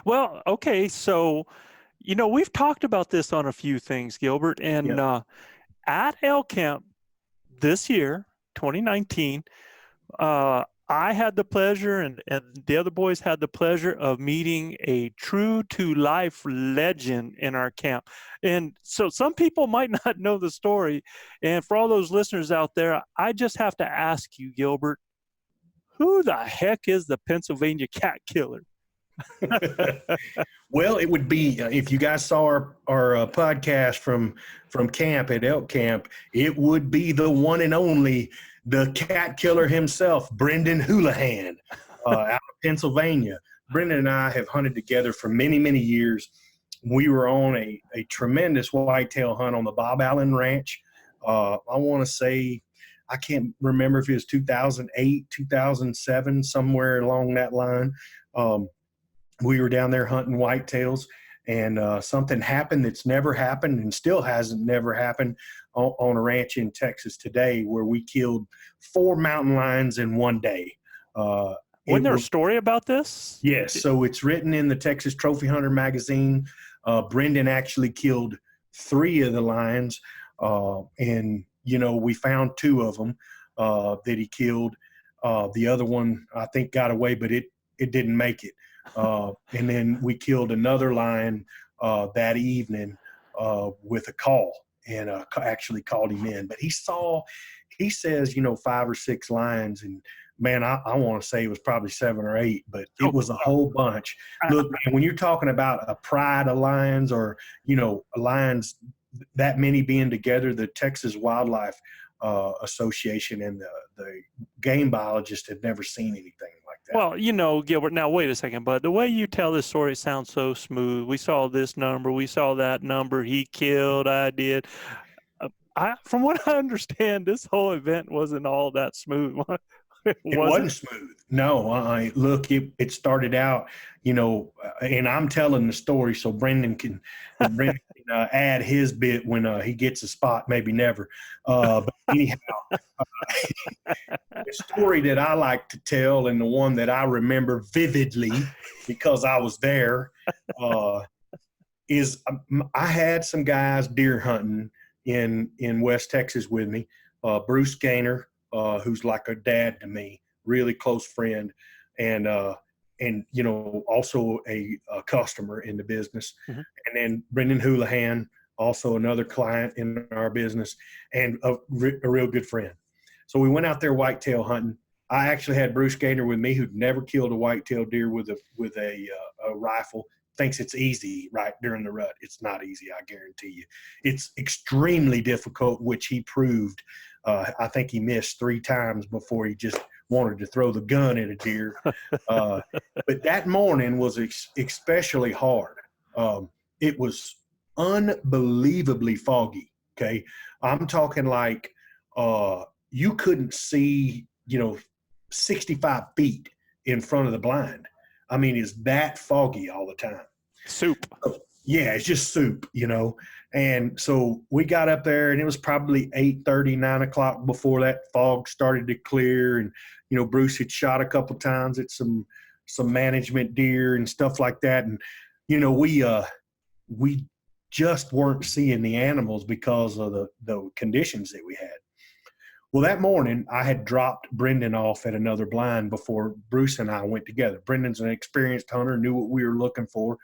Well, okay, so we've talked about this on a few things, Gilbert, and Yep. at Elk Camp this year, 2019, I had the pleasure, and the other boys had the pleasure of meeting a true to life legend in our camp. And so some people might not know the story. And for all those listeners out there, I just have to ask you, Gilbert, who the heck is the Pennsylvania cat killer? Well, it would be if you guys saw our podcast from camp at Elk Camp, it would be the one and only the cat killer himself, Brendan Houlihan, out of Pennsylvania. Brendan and I have hunted together for many, many years. We were on a tremendous whitetail hunt on the Bob Allen Ranch. I want to say, I can't remember if it was 2008, 2007, somewhere along that line. We were down there hunting whitetails, and something happened that's never happened and still hasn't never happened on a ranch in Texas today, where we killed 4 mountain lions in one day. Wasn't there a story about this? Yes, so it's written in the Texas Trophy Hunter magazine. Brendan actually killed 3 of the lions, and we found 2 of them that he killed. The other one, I think, got away, but it didn't make it. And then we killed another lion that evening with a call, and actually called him in. But he says 5 or 6 lions, and man, I want to say it was probably 7 or 8, but it was a whole bunch. Look, man, when you're talking about a pride of lions, or lions that many being together, the Texas Wildlife Association and the game biologists have never seen anything like that. Well, Gilbert, now wait a second, but the way you tell this story sounds so smooth. We saw this number, we saw that number, he killed, I did. From what I understand, this whole event wasn't all that smooth. It wasn't smooth. No, look, it started out, and I'm telling the story so Brendan can add his bit when he gets a spot, maybe never. But anyhow, the story that I like to tell, and the one that I remember vividly because I was there, is I had some guys deer hunting in West Texas with me. Bruce Gaynor, who's like a dad to me, really close friend, and also a customer in the business. Mm-hmm. And then Brendan Houlihan, also another client in our business, and a real good friend. So we went out there whitetail hunting. I actually had Bruce Gaynor with me, who'd never killed a whitetail deer with a rifle. Thinks it's easy right during the rut. It's not easy, I guarantee you. It's extremely difficult, which he proved. I think he missed 3 times before he just wanted to throw the gun at a deer. But that morning was especially hard. It was unbelievably foggy, okay? I'm talking like you couldn't see, 65 feet in front of the blind. I mean, it's that foggy all the time. Soup. Yeah, it's just soup, And so we got up there, and it was probably 8:30, 9 o'clock before that fog started to clear. And, Bruce had shot a couple times at some management deer and stuff like that. And, we just weren't seeing the animals because of the conditions that we had. Well, that morning, I had dropped Brendan off at another blind before Bruce and I went together. Brendan's an experienced hunter, knew what we were looking for.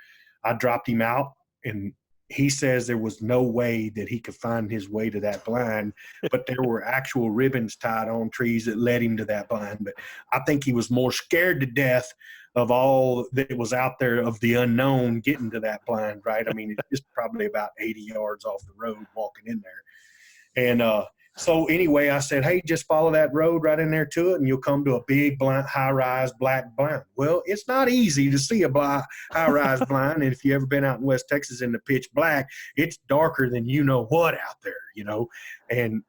I dropped him out, and he says there was no way that he could find his way to that blind, but there were actual ribbons tied on trees that led him to that blind. But I think he was more scared to death of all that was out there of the unknown getting to that blind, right? I mean, it's just probably about 80 yards off the road walking in there. And so anyway, I said, hey, just follow that road right in there to it, and you'll come to a big blind, high-rise black blind. Well, it's not easy to see a high-rise blind, and if you've ever been out in West Texas in the pitch black, it's darker than you know what out there, And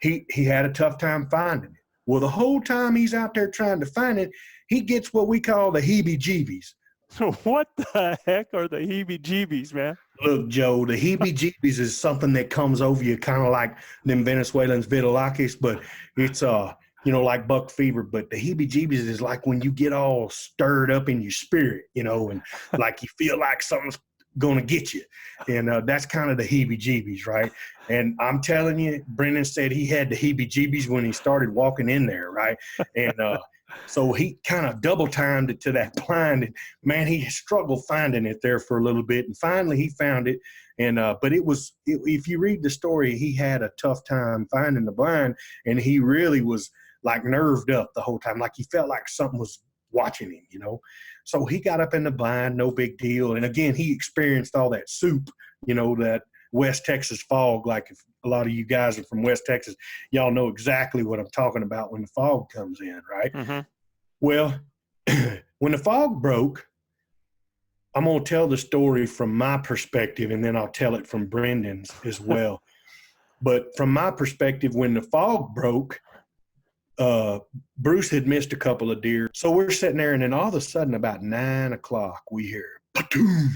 he had a tough time finding it. Well, the whole time he's out there trying to find it, he gets what we call the heebie-jeebies. What the heck are the heebie-jeebies, man? Look, Joe, the heebie-jeebies is something that comes over you kind of like them Venezuelans vidalakis, but you know, like buck fever, but the heebie-jeebies is like when you get all stirred up in your spirit, you know, and like you feel like something's going to get you. And that's kind of the heebie-jeebies, right? And I'm telling you, Brendan said he had the heebie-jeebies when he started walking in there, right? And so he kind of double timed it to that blind. And man, he struggled finding it there for a little bit. And finally he found it. And but if you read the story, he had a tough time finding the blind, and he really was like nerved up the whole time. Like he felt like something was watching him, you know? So he got up in the blind, no big deal. And again, he experienced all that soup, you know, that West Texas fog. Like if a lot of you guys are from West Texas, y'all know exactly what I'm talking about when the fog comes in, right? Mm-hmm. Well, when the fog broke, I'm going to tell the story from my perspective, and then I'll tell it from Brendan's as well. But from my perspective, when the fog broke, Bruce had missed a couple of deer. So we're sitting there, and then all of a sudden about 9 o'clock, we hear, patoom.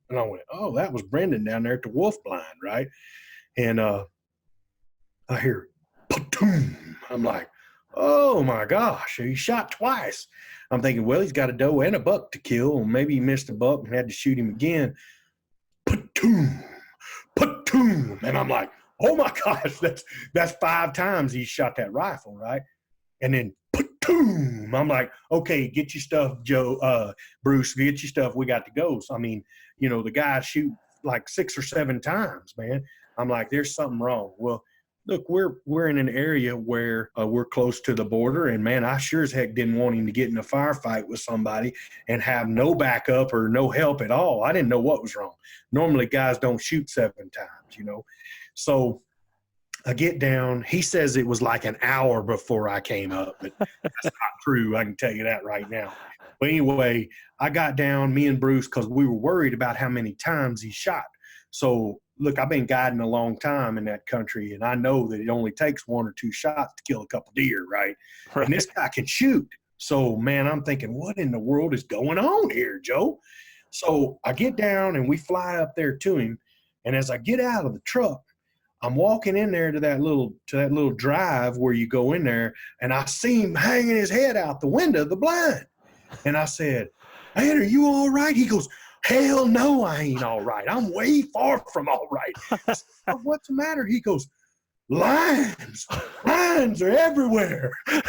And I went, oh, that was Brendan down there at the wolf blind, right? And I hear, patoom. I'm like, oh my gosh, he shot twice. I'm thinking, well, he's got a doe and a buck to kill. Or maybe he missed a buck and had to shoot him again. Patoom, patoom. And I'm like, oh my gosh, that's 5 times he shot that rifle, right? And then patoom. I'm like, okay, get your stuff, Bruce, get your stuff. We got to go. So, I mean, you know, the guy shoot like 6 or 7 times, man. I'm like, there's something wrong. Well, look, we're in an area where we're close to the border, and man, I sure as heck didn't want him to get in a firefight with somebody and have no backup or no help at all. I didn't know what was wrong. Normally, guys don't shoot 7 times, you know. So I get down. He says it was like an hour before I came up, but that's not true. I can tell you that right now. But anyway, I got down, me and Bruce, because we were worried about how many times he shot. So look, I've been guiding a long time in that country, and I know that it only takes 1 or 2 shots to kill a couple deer, right? And this guy can shoot. So, man, I'm thinking, what in the world is going on here, Joe? So I get down, and we fly up there to him. And as I get out of the truck, I'm walking in there to that little drive where you go in there, and I see him hanging his head out the window of the blind. And I said, man, are you all right? He goes, hell no, I ain't all right. I'm way far from all right. I said, what's the matter? He goes, lions are everywhere. I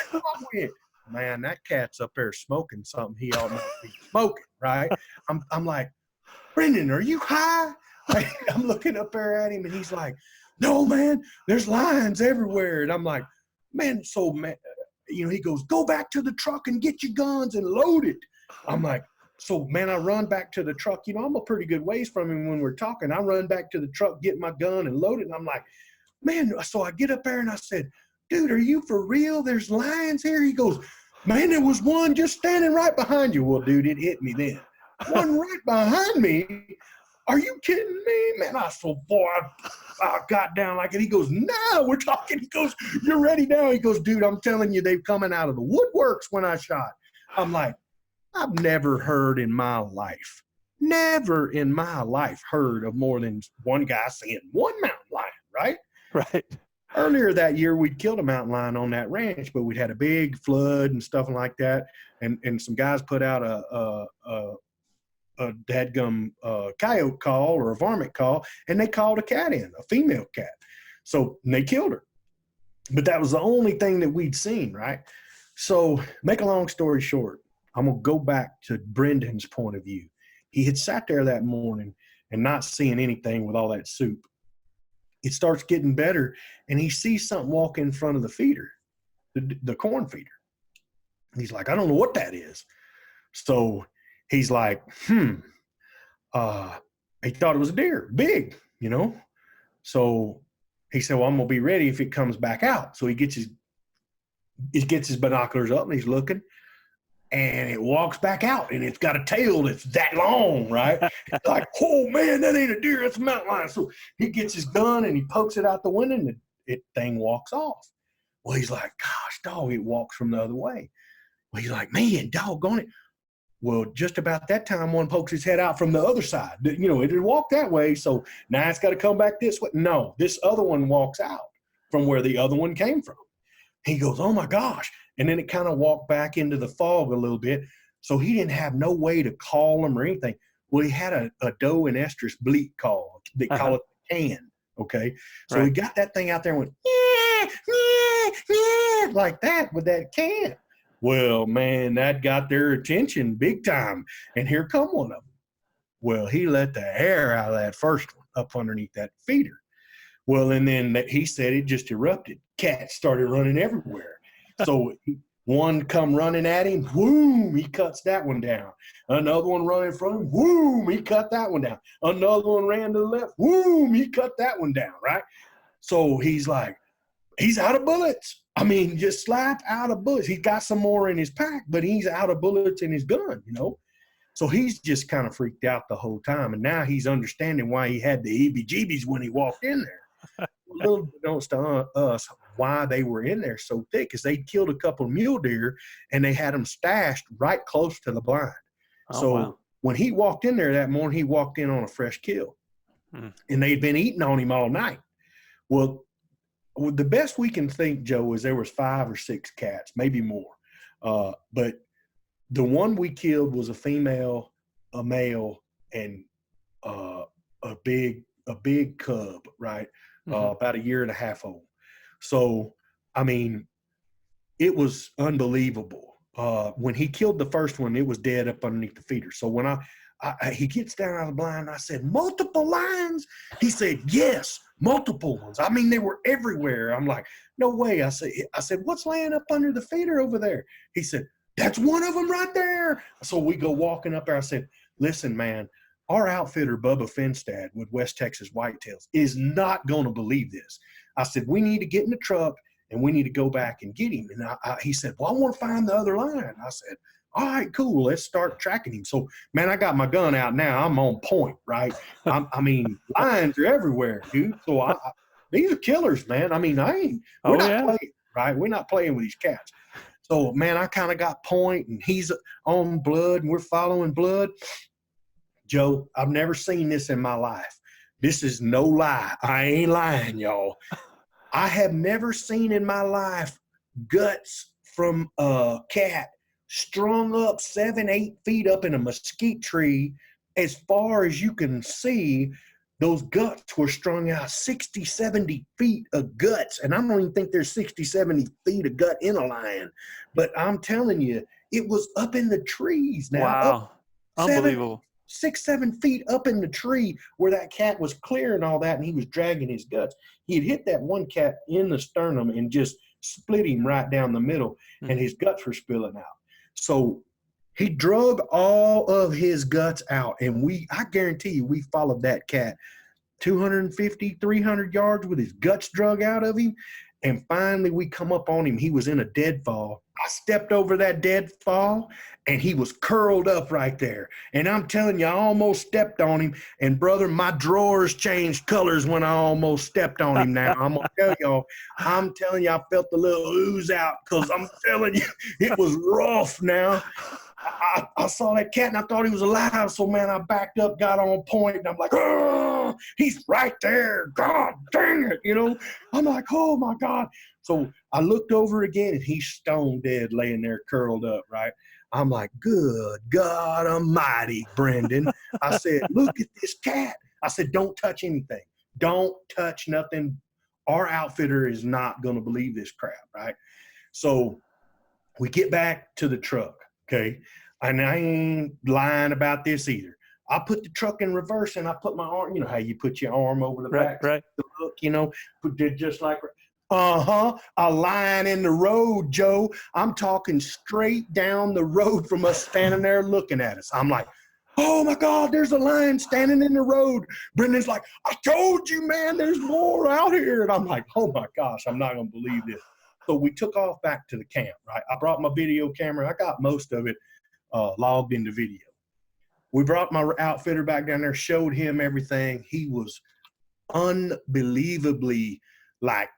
went, man, that cat's up there smoking something he ought not be smoking, right? I'm like, Brendan, are you high? I'm looking up there at him, and he's like, no, man, there's lions everywhere. And I'm like, man, so, man, you know, he goes, go back to the truck and get your guns and load it. I'm like, so, man, I run back to the truck. You know, I'm a pretty good ways from him when we're talking. I run back to the truck, get my gun and load it. And I'm like, man, so I get up there and I said, dude, are you for real? There's lions here? He goes, man, there was one just standing right behind you. Well, dude, it hit me then. One right behind me? Are you kidding me? Man, I so boy, I got down like it. He goes, no, we're talking. He goes, you're ready now? He goes, dude, I'm telling you, they've coming out of the woodworks when I shot. I'm like, I've never heard in my life heard of more than one guy seeing one mountain lion, right? Right. Earlier that year, we'd killed a mountain lion on that ranch, but we'd had a big flood and stuff like that. And some guys put out a dadgum coyote call or a varmint call, and they called a cat in, a female cat. So they killed her. But that was the only thing that we'd seen, right? So make a long story short, I'm going to go back to Brendan's point of view. He had sat there that morning and not seeing anything with all that soup. It starts getting better, and he sees something walk in front of the feeder, the corn feeder. He's like, I don't know what that is. So he's like, he thought it was a deer, big, you know. So he said, well, I'm going to be ready if it comes back out. So he gets his binoculars up, and he's looking. And it walks back out, and it's got a tail that's that long, right? It's like, oh, man, that ain't a deer. That's a mountain lion. So he gets his gun, and he pokes it out the window, and the thing walks off. Well, he's like, gosh, dog, it walks from the other way. Well, he's like, man, doggone it. Well, just about that time, one pokes his head out from the other side. You know, it had walked that way, so now it's got to come back this way. No, this other one walks out from where the other one came from. He goes, oh my gosh. And then it kind of walked back into the fog a little bit. So he didn't have no way to call them or anything. Well, he had a doe and estrus bleat call. They call it can. Okay. So he got that thing out there and went, yeah, yeah, yeah, like that with that can. Well, man, that got their attention big time. And here come one of them. Well, he let the air out of that first one up underneath that feeder. Well, and then he said it just erupted. Cats started running everywhere. So one come running at him, whoom, he cuts that one down. Another one running in front of him, whoom, he cut that one down. Another one ran to the left, whoom, he cut that one down, right? So he's like, he's out of bullets. I mean, just slap out of bullets. He's got some more in his pack, but he's out of bullets in his gun, you know? So he's just kind of freaked out the whole time. And now he's understanding why he had the heebie-jeebies when he walked in there. Little knows to us why they were in there so thick, is they killed a couple of mule deer and they had them stashed right close to the blind. So when he walked in there that morning, he walked in on a fresh kill. And they'd been eating on him all night. Well, the best we can think, Joe, is there was 5 or 6 cats, maybe more. But the one we killed was a female, a male, and a big cub, right? About 1.5 years old. So, I mean, it was unbelievable. When he killed the first one, it was dead up underneath the feeder. So when he gets down out of the blind, I said, multiple lions? He said, yes, multiple ones. I mean, they were everywhere. I'm like, no way. I said, what's laying up under the feeder over there? He said, that's one of them right there. So we go walking up there. I said, listen, man, our outfitter, Bubba Finstad with West Texas Whitetails, is not going to believe this. I said, we need to get in the truck and we need to go back and get him. And he said, well, I want to find the other lion. I said, all right, cool. Let's start tracking him. So, man, I got my gun out now. I'm on point, right? I mean, lions are everywhere, dude. So these are killers, man. I mean, we're not playing, right? We're not playing with these cats. So, man, I kind of got point, and he's on blood, and we're following blood. Joe, I've never seen this in my life. This is no lie. I ain't lying, y'all. I have never seen in my life guts from a cat strung up 7-8 feet up in a mesquite tree. As far as you can see, those guts were strung out 60, 70 feet of guts. And I don't even think there's 60, 70 feet of gut in a lion. But I'm telling you, it was up in the trees now. Wow. Unbelievable. 6, 7 feet up in the tree where that cat was clearing all that, and he was dragging his guts. He had hit that one cat in the sternum and just split him right down the middle, and his guts were spilling out. So he drug all of his guts out, and I guarantee you, we followed that cat 250, 300 yards with his guts drug out of him, and finally we come up on him. He was in a deadfall. I stepped over that deadfall, and he was curled up right there. And I'm telling you, I almost stepped on him. And, brother, my drawers changed colors when I almost stepped on him now. I'm going to tell y'all, I felt the little ooze out, because I'm telling you, it was rough now. I saw that cat, and I thought he was alive. So, man, I backed up, got on point, and I'm like, oh, he's right there. God dang it, you know. I'm like, oh, my God. So I looked over again, and he's stone dead laying there curled up, right? I'm like, good God almighty, Brendan. I said, look at this cat. I said, don't touch anything. Don't touch nothing. Our outfitter is not going to believe this crap, right? So we get back to the truck, okay? And I ain't lying about this either. I put the truck in reverse, and I put my arm, you know how you put your arm over the back, right. The hook, you know, did just like a line in the road, Joe. I'm talking straight down the road from us standing there looking at us. I'm like, oh my God, there's a lion standing in the road. Brendan's like, I told you, man, there's more out here. And I'm like, oh my gosh, I'm not going to believe this. So we took off back to the camp, right? I brought my video camera. I got most of it logged into video. We brought my outfitter back down there, showed him everything. He was unbelievably like,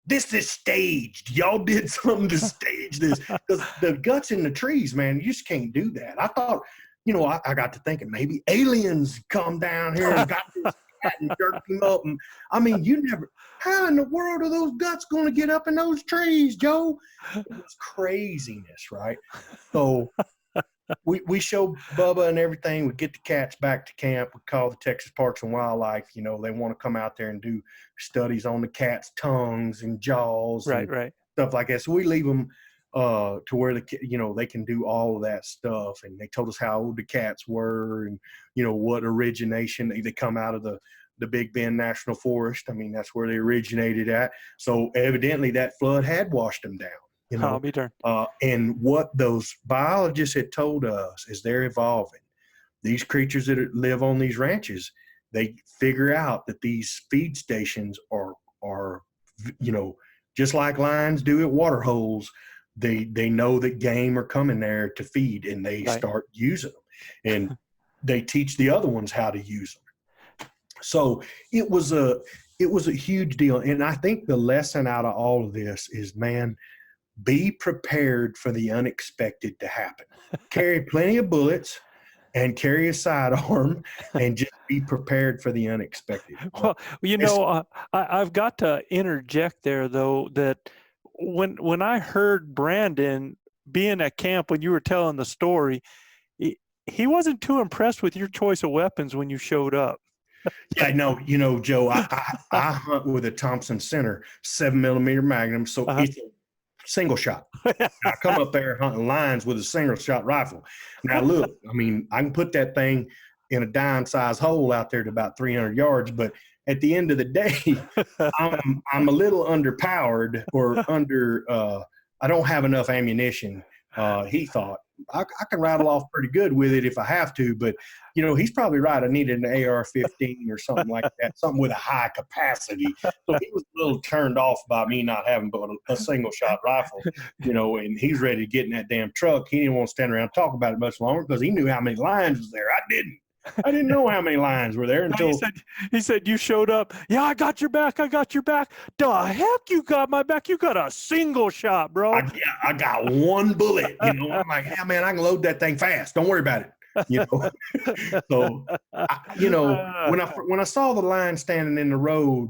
this is staged. Y'all did something to stage this. Because the guts in the trees, man, you just can't do that. I thought, you know, I got to thinking maybe aliens come down here and got this cat and jerked him up. And I mean, how in the world are those guts going to get up in those trees, Joe? It was craziness, right? So we show Bubba and everything. We get the cats back to camp. We call the Texas Parks and Wildlife. They want to come out there and do studies on the cat's tongues and jaws and stuff like that. So we leave them to where they can do all of that stuff. And they told us how old the cats were and, what origination. They come out of the Big Bend National Forest. I mean, that's where they originated at. So evidently that flood had washed them down. I'll be darned. And what those biologists had told us is they're evolving. These creatures that live on these ranches, they figure out that these feed stations are just like lions do at water holes. They know that game are coming there to feed, and they start using them, and they teach the other ones how to use them. So it was a huge deal. And I think the lesson out of all of this is, man, be prepared for the unexpected to happen. Carry plenty of bullets and carry a sidearm and just be prepared for the unexpected. Well, I've got to interject there, though, that when I heard Brandon being at camp when you were telling the story, he wasn't too impressed with your choice of weapons when you showed up. Yeah, no, Joe, I hunt with a Thompson Center 7mm Magnum, so it's a single shot. I come up there hunting lions with a single shot rifle. Now look, I mean, I can put that thing in a dime size hole out there to about 300 yards, but at the end of the day, I'm a little underpowered or I don't have enough ammunition. He thought I can rattle off pretty good with it if I have to, but he's probably right. I needed an AR-15 or something like that, something with a high capacity. So he was a little turned off by me not having but a single shot rifle, and he's ready to get in that damn truck. He didn't want to stand around and talk about it much longer because he knew how many lions was there. I didn't know how many lions were there until he said you showed up. Yeah, I got your back. The heck you got my back? You got a single shot, bro. I got one bullet. I'm like, yeah, man, I can load that thing fast. Don't worry about it. So, when I saw the lion standing in the road,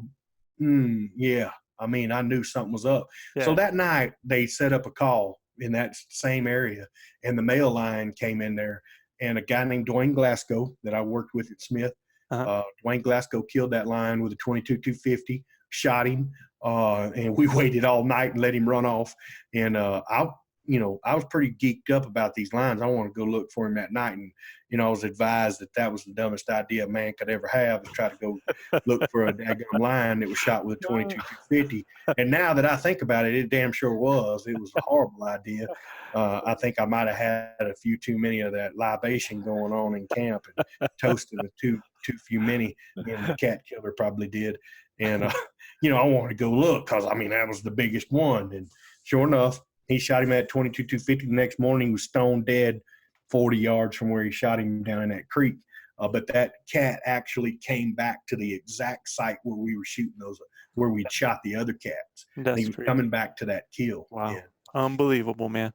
I mean, I knew something was up. Yeah. So that night they set up a call in that same area, and the male lion came in there. And a guy named Dwayne Glasgow that I worked with at Smith, Dwayne Glasgow killed that lion with a .22-250, shot him, and we waited all night and let him run off. And I was pretty geeked up about these lions. I wanted to go look for him that night, and I was advised that was the dumbest idea a man could ever have, to try to go look for a daggum lion that was shot with a .22-250. And now that I think about it, it damn sure was. It was a horrible idea. I think I might have had a few too many of that libation going on in camp and toasted with too few many. And the cat killer probably did. And, I wanted to go look because, I mean, that was the biggest one. And sure enough, he shot him at .22-250. The next morning, he was stone dead 40 yards from where he shot him down in that creek. But that cat actually came back to the exact site where we were shooting where we'd shot the other cats. He was coming back to that kill. Wow. Yeah. Unbelievable, man.